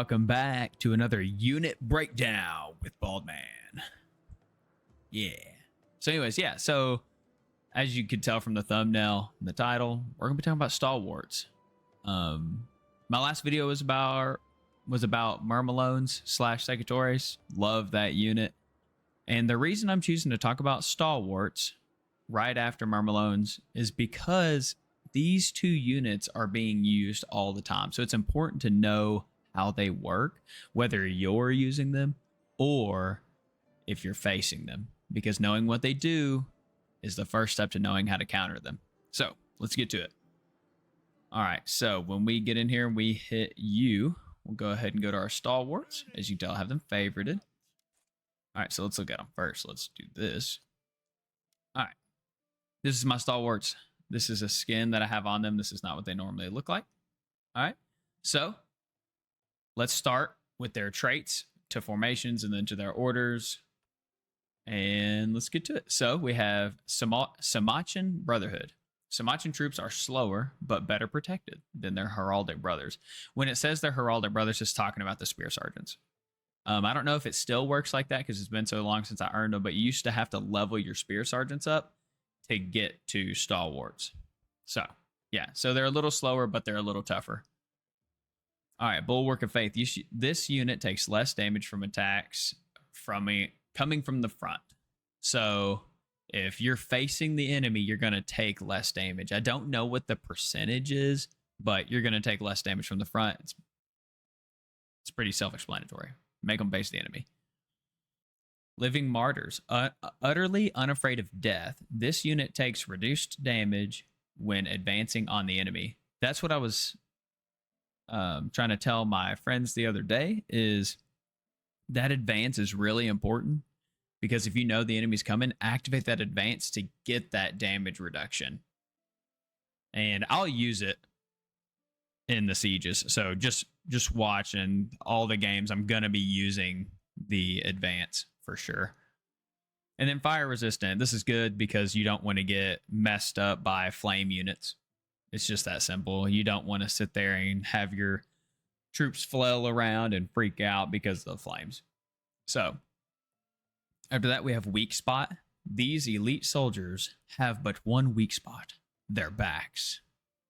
welcome back to another unit breakdown with Baldman. Yeah. So anyways, yeah, so as you could tell from the thumbnail and the title, we're gonna be talking about Stalwarts. My last video was about Myrmalones / Secatores. Love that unit. And the reason I'm choosing to talk about Stalwarts right after Myrmalones is because these two units are being used all the time. So it's important to know how they work, whether you're using them or if you're facing them, because knowing what they do is the first step to knowing how to counter them. So let's get to it. All right, so when we get in here and we hit U, we'll go ahead and go to our Stalwarts. As you can tell, I have them favorited. All right, so let's look at them first. Let's do this. All right, this is my Stalwarts. This is a skin that I have on them. This is not what they normally look like. All right, so let's start with their traits to formations and then to their orders. And let's get to it. So we have Samachan Brotherhood. Samachan troops are slower, but better protected than their heraldic brothers. When it says their heraldic brothers, it's talking about the spear sergeants. I don't know if it still works like that because it's been so long since I earned them, but you used to have to level your spear sergeants up to get to Stalwarts. So, yeah, so they're a little slower, but they're a little tougher. All right, Bulwark of Faith. This unit takes less damage from attacks coming from the front. So if you're facing the enemy, you're going to take less damage. I don't know what the percentage is, but you're going to take less damage from the front. It's pretty self-explanatory. Make them face the enemy. Living Martyrs. Utterly unafraid of death. This unit takes reduced damage when advancing on the enemy. That's what I was trying to tell my friends the other day, is that advance is really important, because if you know the enemy's coming, activate that advance to get that damage reduction. And I'll use it in the sieges. So just watch, and all the games I'm going to be using the advance for sure. And then fire resistant. This is good because you don't want to get messed up by flame units. It's just that simple. You don't want to sit there and have your troops flail around and freak out because of the flames. So after that, we have weak spot. These elite soldiers have but one weak spot: their backs.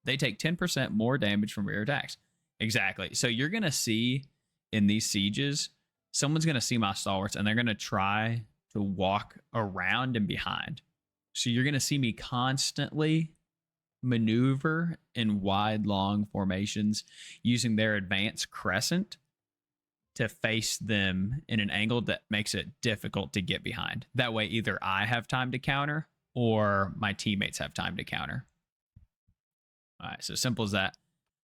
They take 10% more damage from rear attacks. Exactly. So you're going to see in these sieges, someone's going to see my Stalwarts and they're going to try to walk around and behind. So you're going to see me constantly maneuver in wide, long formations using their advanced crescent to face them in an angle that makes it difficult to get behind. That way, either I have time to counter or my teammates have time to counter. All right, so simple as that.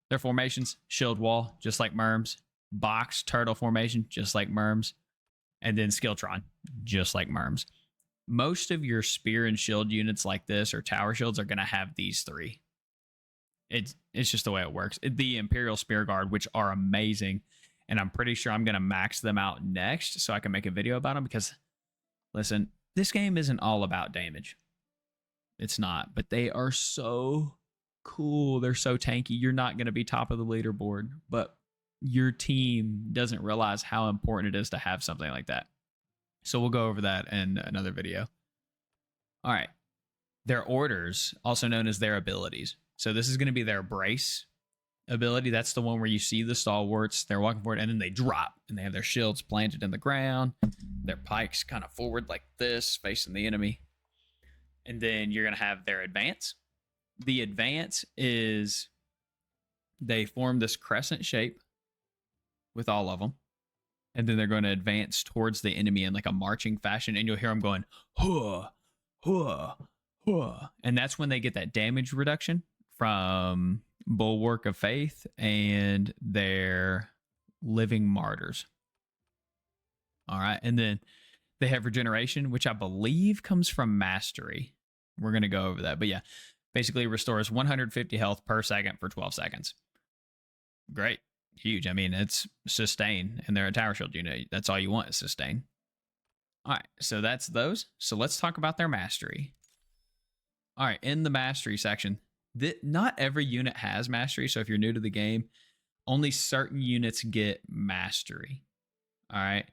Their formations: shield wall, just like Myrms; box turtle formation, just like Myrms; and then Skilltron, just like Myrms. Most of your spear and shield units like this, or tower shields, are going to have these three. It's just the way it works. The Imperial Spear Guard, which are amazing, and I'm pretty sure I'm going to max them out next so I can make a video about them, because, listen, this game isn't all about damage. It's not, but they are so cool. They're so tanky. You're not going to be top of the leaderboard, but your team doesn't realize how important it is to have something like that. So we'll go over that in another video. All right. Their orders, also known as their abilities. So this is going to be their brace ability. That's the one where you see the Stalwarts, they're walking forward, and then they drop, and they have their shields planted in the ground, their pikes kind of forward like this, facing the enemy. And then you're going to have their advance. The advance is they form this crescent shape with all of them, and then they're going to advance towards the enemy in like a marching fashion, and you'll hear them going, huh, huh, huh. And that's when they get that damage reduction from Bulwark of Faith and their Living Martyrs. All right, and then they have regeneration, which I believe comes from mastery. We're going to go over that, but yeah, basically restores 150 health per second for 12 seconds. Great. Huge. I mean, it's sustain, and they're a tower shield unit. That's all you want is sustain. All right, so that's those. So let's talk about their mastery. All right, in the mastery section, not every unit has mastery. So if you're new to the game, only certain units get mastery. All right.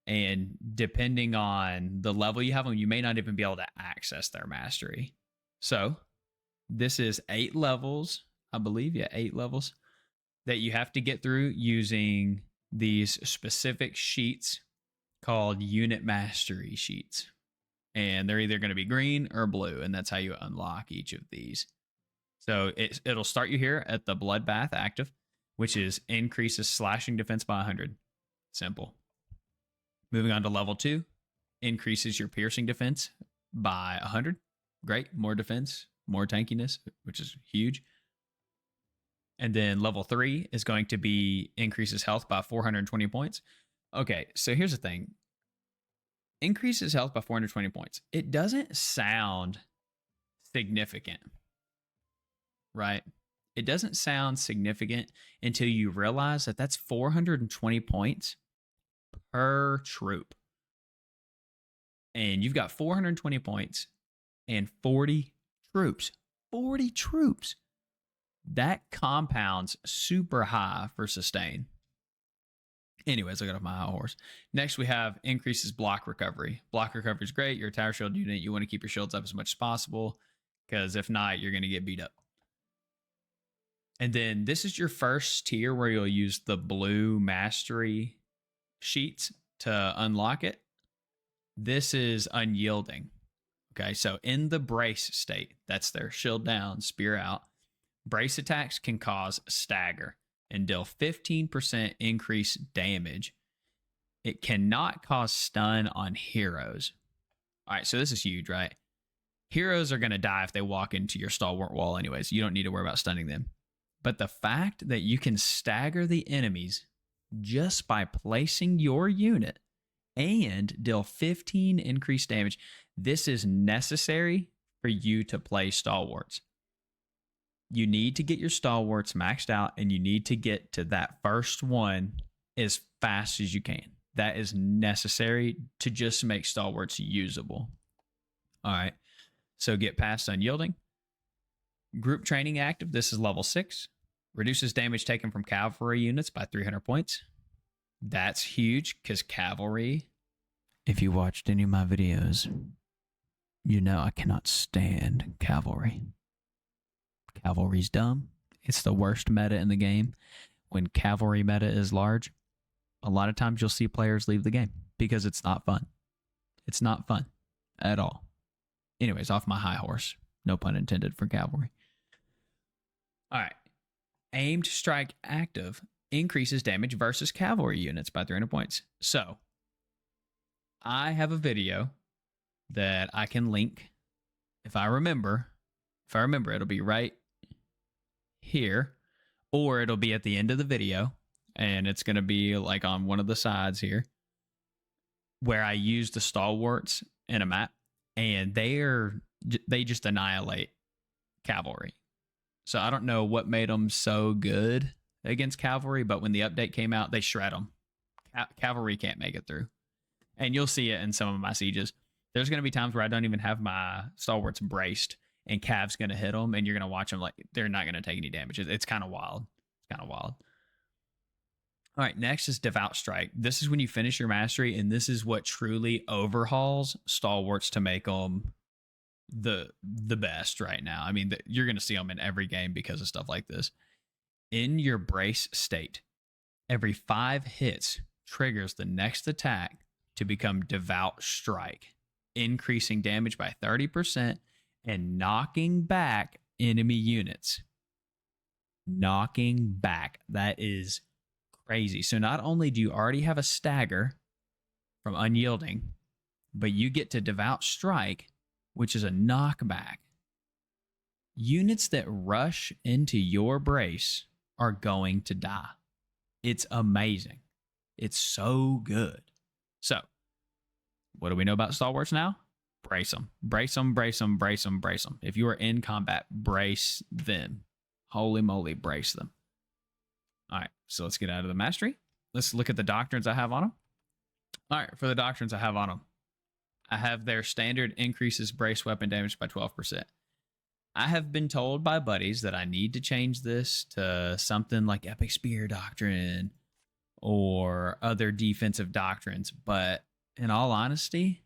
And depending on the level you have them, you may not even be able to access their mastery. So this is 8 levels, I believe. Yeah, 8 levels that you have to get through using these specific sheets called unit mastery sheets. And they're either going to be green or blue, and that's how you unlock each of these. So it'll start you here at the Bloodbath active, which is increases slashing defense by 100. Simple. Moving on to level 2, increases your piercing defense by 100. Great. More defense, more tankiness, which is huge. And then level 3 is going to be increases health by 420 points. Okay, so here's the thing. Increases health by 420 points. It doesn't sound significant, right? It doesn't sound significant until you realize that that's 420 points per troop. And you've got 420 points and 40 troops. 40 troops. That compounds super high for sustain. Anyways, I got off my high horse. Next, we have increases block recovery. Block recovery is great. You're a tower shield unit. You want to keep your shields up as much as possible, because if not, you're going to get beat up. And then this is your first tier where you'll use the blue mastery sheets to unlock it. This is unyielding. Okay, so in the brace state, that's their shield down, spear out. Brace attacks can cause stagger and deal 15% increased damage. It cannot cause stun on heroes. All right, so this is huge, right? Heroes are going to die if they walk into your stalwart wall anyways. You don't need to worry about stunning them. But the fact that you can stagger the enemies just by placing your unit and deal 15 increased damage, this is necessary for you to play Stalwarts. You need to get your Stalwarts maxed out, and you need to get to that first one as fast as you can. That is necessary to just make Stalwarts usable. All right, so get past Unyielding. Group Training active, this is level 6. Reduces damage taken from cavalry units by 300 points. That's huge, because cavalry, if you watched any of my videos, you know I cannot stand cavalry. Cavalry's dumb. It's the worst meta in the game. When cavalry meta is large, a lot of times you'll see players leave the game because it's not fun. It's not fun at all. Anyways, off my high horse. No pun intended for cavalry. All right. Aimed strike active increases damage versus cavalry units by 300 points. So, I have a video that I can link if I remember. If I remember, it'll be right here, or it'll be at the end of the video, and it's going to be like on one of the sides here, where I use the Stalwarts in a map, and they just annihilate cavalry. So I don't know what made them so good against cavalry, but when the update came out, they shred them. Cavalry can't make it through. And you'll see it in some of my sieges. There's going to be times where I don't even have my Stalwarts braced, and Cav's going to hit them, and you're going to watch them like they're not going to take any damage. It's kind of wild. It's kind of wild. All right, next is Devout Strike. This is when you finish your mastery, and this is what truly overhauls Stalwarts to make them the best right now. I mean, you're going to see them in every game because of stuff like this. In your brace state, every 5 hits triggers the next attack to become Devout Strike, increasing damage by 30% and knocking back enemy units. Knocking back. That is crazy. So not only do you already have a stagger from Unyielding, but you get to Devout Strike, which is a knockback. Units that rush into your brace are going to die. It's amazing. It's so good. So, what do we know about Stalwarts now? Brace them. Brace them, brace them, brace them, brace them. If you are in combat, brace them. Holy moly, brace them. All right, so let's get out of the mastery. Let's look at the doctrines I have on them. All right, for the doctrines I have on them, I have their standard increases brace weapon damage by 12%. I have been told by buddies that I need to change this to something like Epic Spear Doctrine or other defensive doctrines. But in all honesty,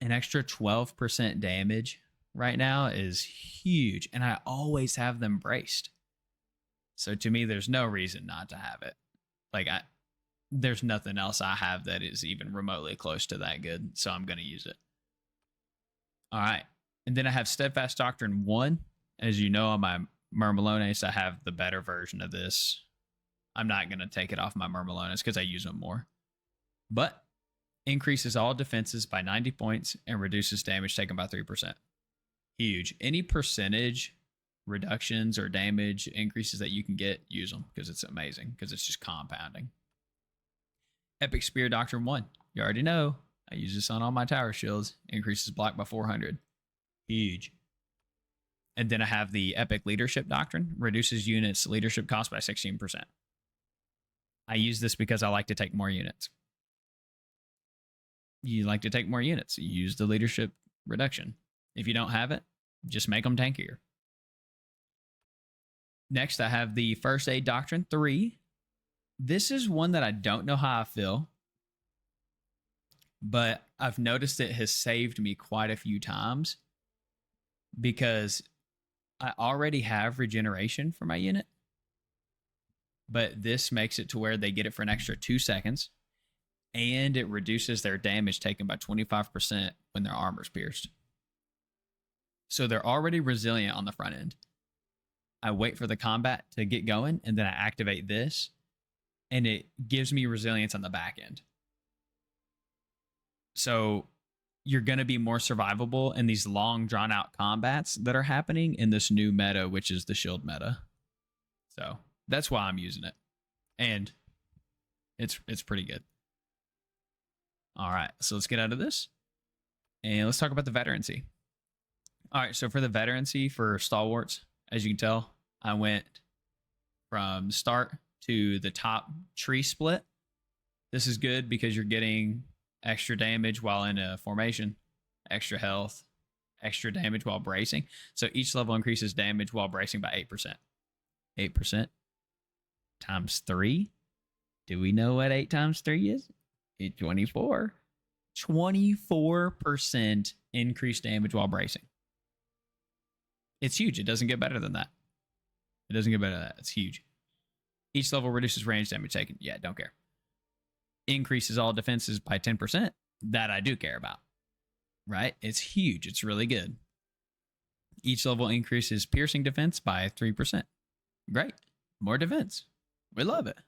an extra 12% damage right now is huge. And I always have them braced. So to me, there's no reason not to have it. Like, there's nothing else I have that is even remotely close to that good. So I'm going to use it. All right. And then I have Steadfast Doctrine 1. As you know, on my Myrmilones, I have the better version of this. I'm not going to take it off my Myrmilones because I use them more. But increases all defenses by 90 points and reduces damage taken by 3%. Huge. Any percentage reductions or damage increases that you can get, use them because it's amazing, because it's just compounding. Epic Spear Doctrine 1. You already know. I use this on all my tower shields. Increases block by 400. Huge. And then I have the Epic Leadership Doctrine. Reduces units leadership cost by 16%. I use this because I like to take more units. You like to take more units. You use the leadership reduction. If you don't have it, just make them tankier. Next, I have the First Aid Doctrine 3. This is one that I don't know how I feel, but I've noticed it has saved me quite a few times because I already have regeneration for my unit, but this makes it to where they get it for an extra 2 seconds, and it reduces their damage taken by 25% when their armor's pierced. So they're already resilient on the front end. I wait for the combat to get going, and then I activate this, and it gives me resilience on the back end. So you're going to be more survivable in these long, drawn-out combats that are happening in this new meta, which is the shield meta. So that's why I'm using it. And it's pretty good. All right, so let's get out of this. And let's talk about the Veterancy. All right, so for the Veterancy for Stalwarts, as you can tell, I went from start to the top tree split. This is good because you're getting extra damage while in a formation, extra health, extra damage while bracing. So each level increases damage while bracing by 8%. 8% times 3. Do we know what 8 times 3 is? It's 24. 24% increased damage while bracing. It's huge. It doesn't get better than that. It doesn't get better than that. It's huge. Each level reduces range damage taken. Yeah, don't care. Increases all defenses by 10%. That I do care about. Right? It's huge. It's really good. Each level increases piercing defense by 3%. Great. More defense. We love it.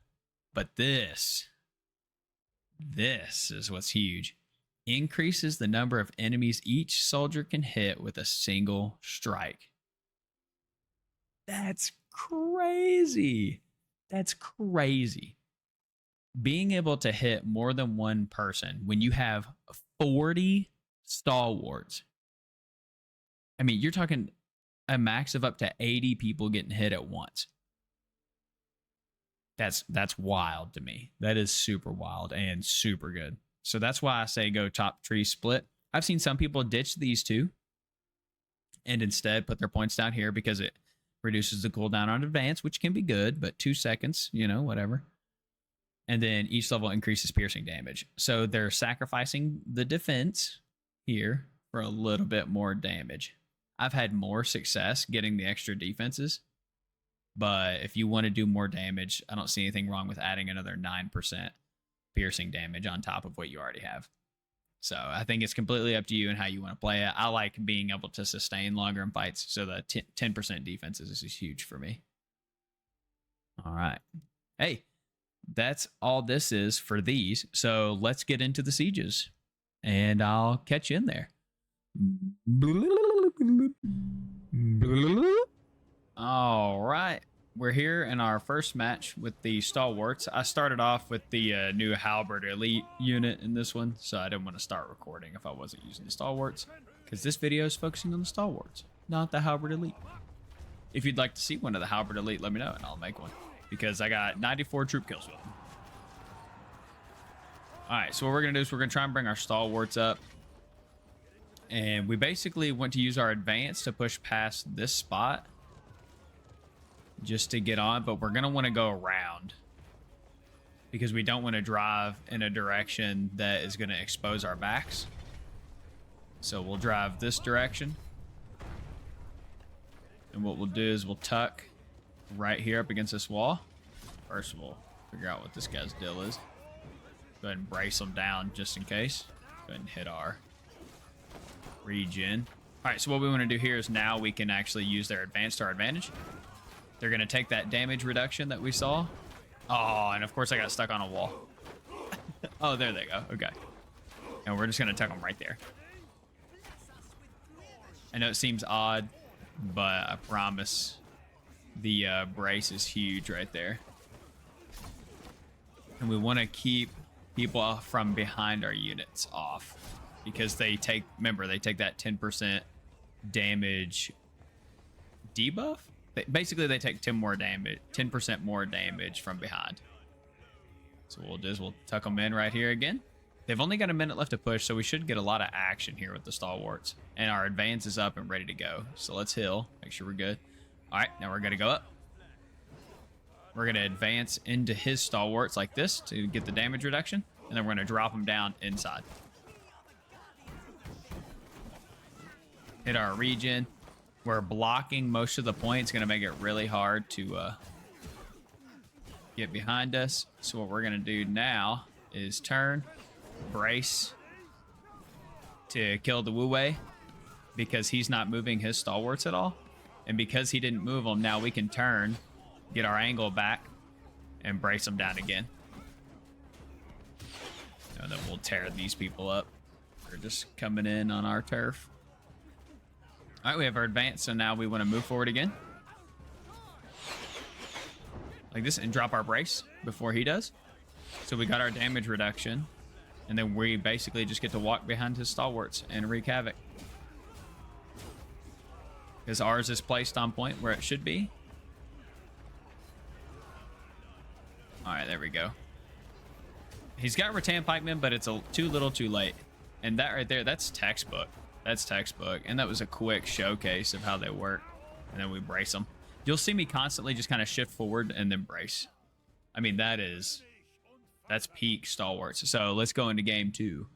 But this is what's huge. Increases the number of enemies each soldier can hit with a single strike. That's crazy. That's crazy. Being able to hit more than one person when you have 40 Stalwarts. I mean, you're talking a max of up to 80 people getting hit at once. That's wild to me. That is super wild and super good. So that's why I say go top tree split. I've seen some people ditch these two and instead put their points down here because it reduces the cooldown on advance, which can be good, but 2 seconds, whatever. And then each level increases piercing damage. So they're sacrificing the defense here for a little bit more damage. I've had more success getting the extra defenses, but if you want to do more damage, I don't see anything wrong with adding another 9% piercing damage on top of what you already have. So I think it's completely up to you and how you want to play it. I like being able to sustain longer in fights, so the 10% defenses is huge for me. All right. Hey, that's all this is for these. So let's get into the sieges, and I'll catch you in there. All right. We're here in our first match with the Stalwarts. I started off with the new Halberd Elite unit in this one, so I didn't want to start recording if I wasn't using the Stalwarts, because this video is focusing on the Stalwarts, not the Halberd Elite. If you'd like to see one of the Halberd Elite, let me know, and I'll make one, because I got 94 troop kills with them. All right, so what we're going to do is we're going to try and bring our Stalwarts up. And we basically want to use our advance to push past this spot just to get on, but we're going to want to go around because we don't want to drive in a direction that is going to expose our backs. So we'll drive this direction. And what we'll do is we'll tuck right here up against this wall. First, we'll figure out what this guy's deal is. Go ahead and brace him down just in case. Go ahead and hit our regen. All right, so what we want to do here is now we can actually use their advance to our advantage. They're going to take that damage reduction that we saw. Oh, and of course I got stuck on a wall. Oh, there they go. Okay. And we're just going to tuck them right there. I know it seems odd, but I promise the brace is huge right there. And we want to keep people from behind our units off because they take, remember, they take that 10% damage debuff. Basically, they take 10% more damage from behind. So what we'll do is we'll tuck them in right here again. They've only got a minute left to push, so we should get a lot of action here with the Stalwarts. And our advance is up and ready to go. So let's heal, make sure we're good. All right, now we're going to go up. We're going to advance into his Stalwarts like this to get the damage reduction. And then we're going to drop them down inside. Hit our regen. We're blocking most of the point. It's going to make it really hard to get behind us. So what we're going to do now is turn, brace to kill the Wu Wei because he's not moving his Stalwarts at all. And because he didn't move them, now we can turn, get our angle back, and brace them down again. And then we'll tear these people up. They're just coming in on our turf. All right, we have our advance, so now we want to move forward again. Like this, and drop our brace before he does. So we got our damage reduction, and then we basically just get to walk behind his Stalwarts and wreak havoc. Because ours is placed on point where it should be. All right, there we go. He's got rattan pikemen, but it's too little too late. And that right there, that's textbook. That's textbook. And that was a quick showcase of how they work. And then we brace them. You'll see me constantly just kind of shift forward and then brace. I mean, that's peak Stalwarts. So let's go into game 2.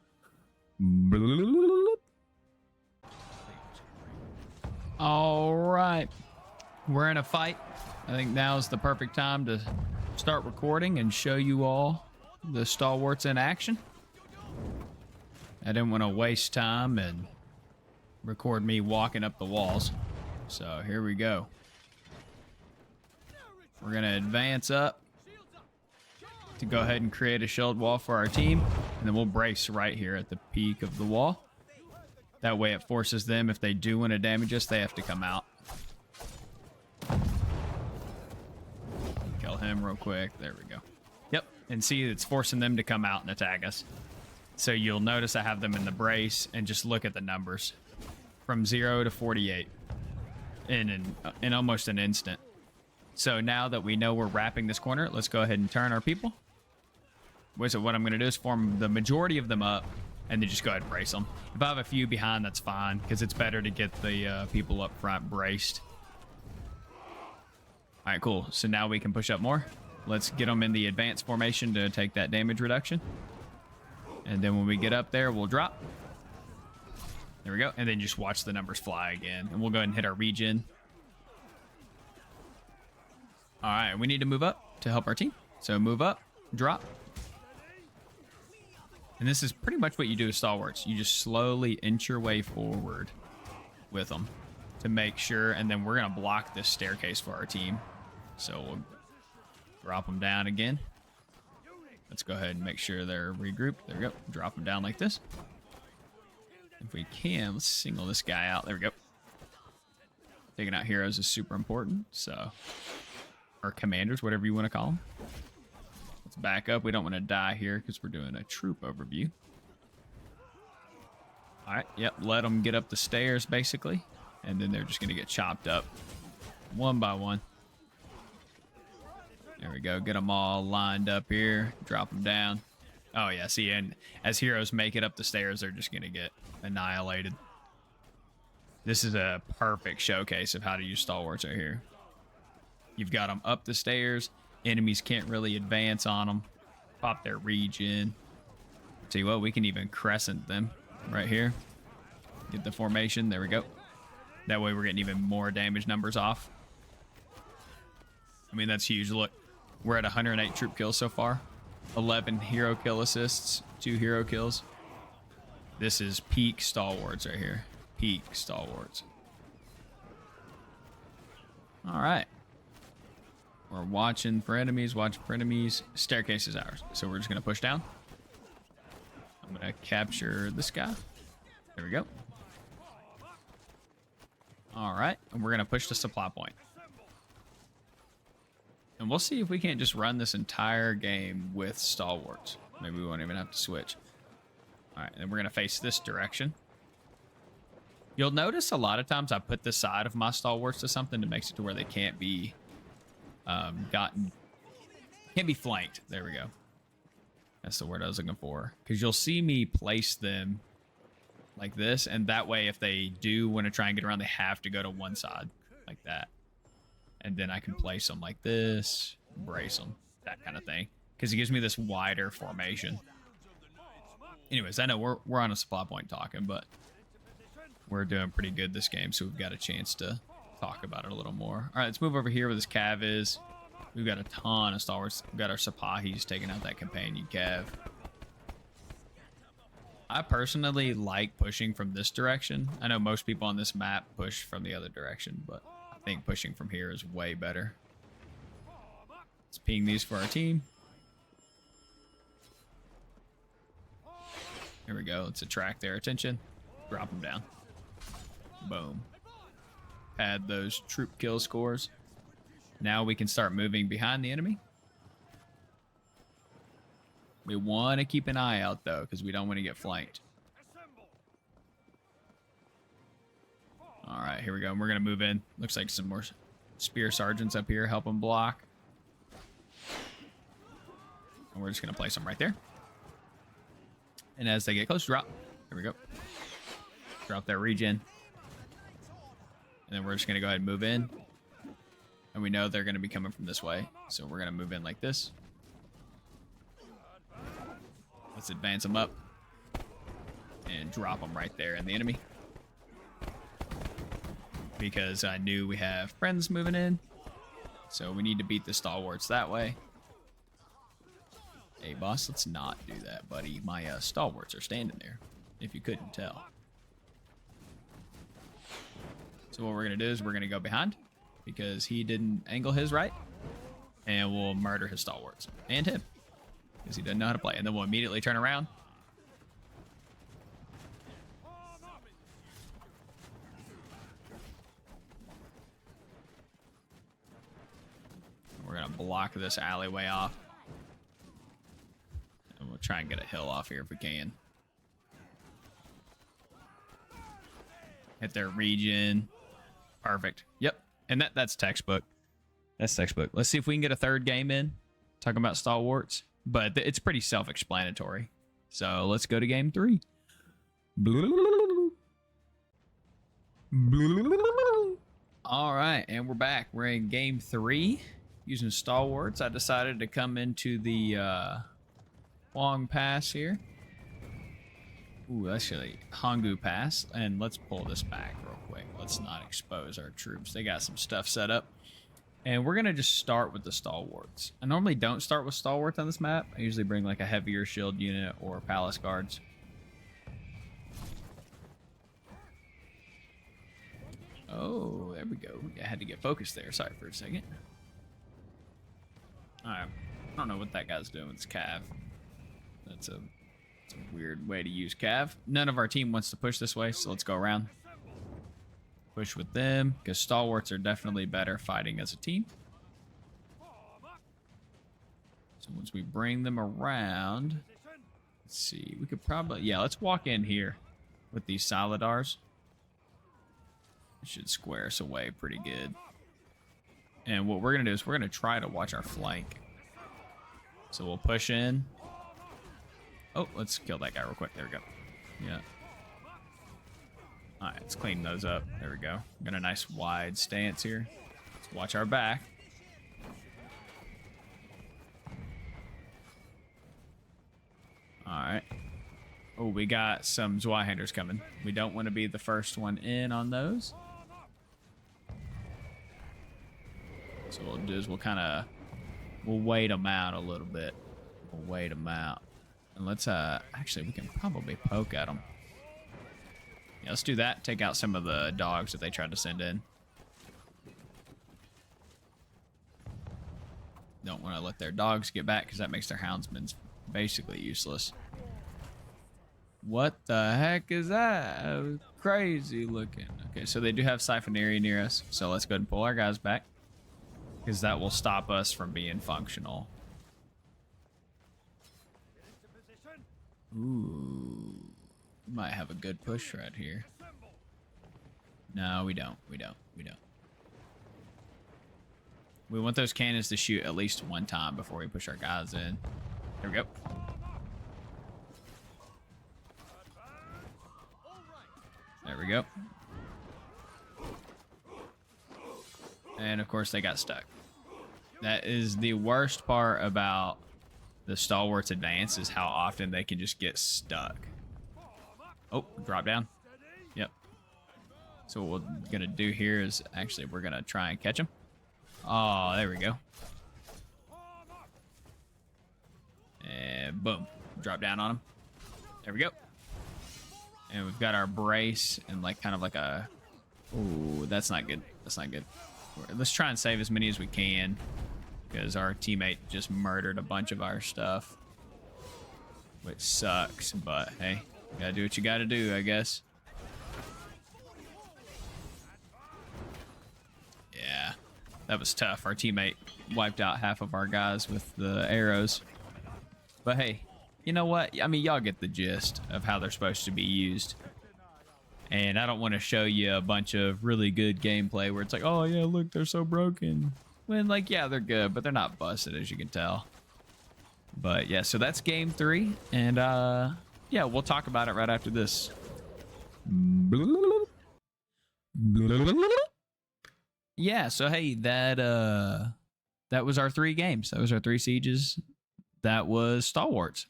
All right. We're in a fight. I think now's the perfect time to start recording and show you all the Stalwarts in action. I didn't want to waste time and record me walking up the walls. So here we go. We're going to advance up to go ahead and create a shield wall for our team. And then we'll brace right here at the peak of the wall. That way it forces them, if they do want to damage us, they have to come out. Kill him real quick. There we go. Yep. And see, it's forcing them to come out and attack us. So you'll notice I have them in the brace and just look at the numbers. From 0 to 48 in almost an instant. So now that we know we're wrapping this corner, let's go ahead and turn our people. So what I'm going to do is form the majority of them up and then just go ahead and brace them. If I have a few behind, that's fine because it's better to get the people up front braced. All right, cool. So now we can push up more. Let's get them in the advanced formation to take that damage reduction. And then when we get up there, we'll drop. There we go. And then just watch the numbers fly again. And we'll go ahead and hit our regen. All right, we need to move up to help our team. So move up, drop. And this is pretty much what you do with Stalwarts. You just slowly inch your way forward with them to make sure. And then we're going to block this staircase for our team. So we'll drop them down again. Let's go ahead and make sure they're regrouped. There we go. Drop them down like this. If we can, let's single this guy out. There we go. Taking out heroes is super important. So, or commanders, whatever you want to call them. Let's back up. We don't want to die here because we're doing a troop overview. All right. Yep. Let them get up the stairs, basically. And then they're just going to get chopped up one by one. There we go. Get them all lined up here. Drop them down. Oh, yeah. See, and as heroes make it up the stairs, they're just going to get annihilated. This is a perfect showcase of how to use Stalwarts right here. You've got them up the stairs. Enemies can't really advance on them. Pop their regen. Tell you what, we can even crescent them right here. Get the formation. There we go. That way we're getting even more damage numbers off. I mean, that's huge. Look, we're at 108 troop kills so far. 11 hero kill assists. 2 hero kills. This is peak Stalwarts right here. Peak Stalwarts. All right. We're watching for enemies. Watching for enemies. Staircase is ours. So we're just going to push down. I'm going to capture this guy. There we go. All right. And we're going to push the supply point. And we'll see if we can't just run this entire game with Stalwarts. Maybe we won't even have to switch. All right. And then we're going to face this direction. You'll notice a lot of times I put the side of my Stalwarts to something that makes it to where they can't be can't be flanked. There we go. That's the word I was looking for. Because you'll see me place them like this, and that way if they do want to try and get around, they have to go to one side like that. And then I can place them like this, brace them, that kind of thing. Because it gives me this wider formation. Anyways, I know we're on a supply point talking, but we're doing pretty good this game, so we've got a chance to talk about it a little more. All right, let's move over here where this cav is. We've got a ton of Stalwarts. We've got our Sapahis taking out that companion cav. I personally like pushing from this direction. I know most people on this map push from the other direction, but I think pushing from here is way better. Let's ping these for our team. Here we go. Let's attract their attention. Drop them down. Boom. Pad those troop kill scores. Now we can start moving behind the enemy. We want to keep an eye out, though, because we don't want to get flanked. All right, here we go. We're going to move in. Looks like some more spear sergeants up here helping block. And we're just going to place them right there. And as they get close, drop. Here we go. Drop their regen. And then we're just going to go ahead and move in. And we know they're going to be coming from this way. So we're going to move in like this. Let's advance them up. And drop them right there in the enemy. Because I knew we have friends moving in. So we need to beat the Stalwarts that way. Hey, boss, let's not do that, buddy. My Stalwarts are standing there, if you couldn't tell. So what we're going to do is we're going to go behind because he didn't angle his right. And we'll murder his Stalwarts. And him. Because he doesn't know how to play. And then we'll immediately turn around. We're going to block this alleyway off. And we'll try and get a hill off here if we can. Hit their regen. Perfect. Yep. And that's textbook. That's textbook. Let's see if we can get a third game in. Talking about Stalwarts. But it's pretty self-explanatory. So let's go to game 3. All right. And we're back. We're in game 3. Using Stalwarts. I decided to come into the Long Pass here. Ooh, actually, Hangu Pass. And let's pull this back real quick. Let's not expose our troops. They got some stuff set up. And we're going to just start with the Stalwarts. I normally don't start with Stalwarts on this map. I usually bring like a heavier shield unit or palace guards. Oh, there we go. I had to get focused there. Sorry for a second. Alright. I don't know what that guy's doing with his cav. That's a weird way to use cav. None of our team wants to push this way, so let's go around. Push with them, because Stalwarts are definitely better fighting as a team. So once we bring them around, let's see, we could probably, yeah, let's walk in here with these Solidars. It should square us away pretty good. And what we're going to do is we're going to try to watch our flank. So we'll push in. Oh, let's kill that guy real quick. There we go. Yeah. All right, let's clean those up. There we go. Got a nice wide stance here. Let's watch our back. All right. Oh, we got some Zweihanders coming. We don't want to be the first one in on those. So what we'll do is we'll wait them out a little bit. We'll wait them out. And let's, actually, we can probably poke at them. Yeah, let's do that. Take out some of the dogs that they tried to send in. Don't want to let their dogs get back because that makes their houndsmen basically useless. What the heck is that? That was crazy looking. Okay, so they do have Siphonary near us. So let's go ahead and pull our guys back, because that will stop us from being functional. Ooh. We might have a good push right here. No, we don't. We don't. We want those cannons to shoot at least one time before we push our guys in. There we go. There we go. And of course they got stuck. That is the worst part about the Stalwarts advance, is how often they can just get stuck. Oh, drop down. Yep. So what we're gonna do here is actually we're gonna try and catch them. Oh, there we go. And boom, drop down on them. There we go. And we've got our brace and like kind of like a. Ooh, that's not good. That's not good. Let's try and save as many as we can, because our teammate just murdered a bunch of our stuff, which sucks. But hey, you gotta do what you gotta do, I guess. Yeah, that was tough. Our teammate wiped out half of our guys with the arrows. But hey, you know what? I mean, y'all get the gist of how they're supposed to be used. And I don't want to show you a bunch of really good gameplay where it's like, oh yeah, look, they're so broken. When like, yeah, they're good, but they're not busted, as you can tell. But yeah, so that's game 3. And yeah, we'll talk about it right after this. Yeah, so hey, that was our 3 games. That was our 3 sieges. That was Stalwarts.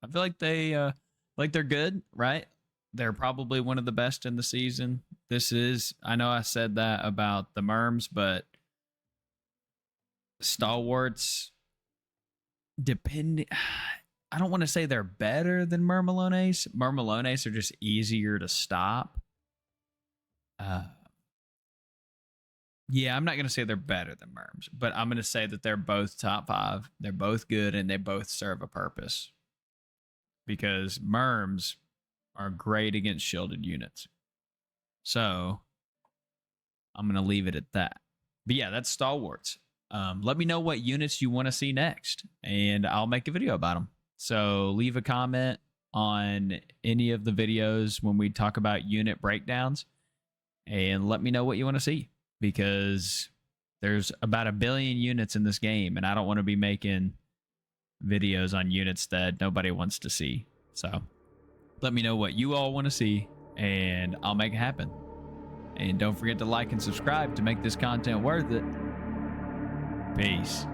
I feel like they're good, right? They're probably one of the best in the season. I know I said that about the Merms, but Stalwarts, I don't want to say they're better than Mermalones. Mermalones are just easier to stop. Yeah, I'm not going to say they're better than Merms, but I'm going to say that they're both top 5. They're both good, and they both serve a purpose. Because Merms are great against shielded units. So I'm going to leave it at that. But yeah, that's Stalwarts. Let me know what units you want to see next, and I'll make a video about them. So leave a comment on any of the videos when we talk about unit breakdowns, and let me know what you want to see, because there's about 1 billion units in this game, and I don't want to be making videos on units that nobody wants to see. So let me know what you all want to see, and I'll make it happen. And don't forget to like and subscribe to make this content worth it. Peace.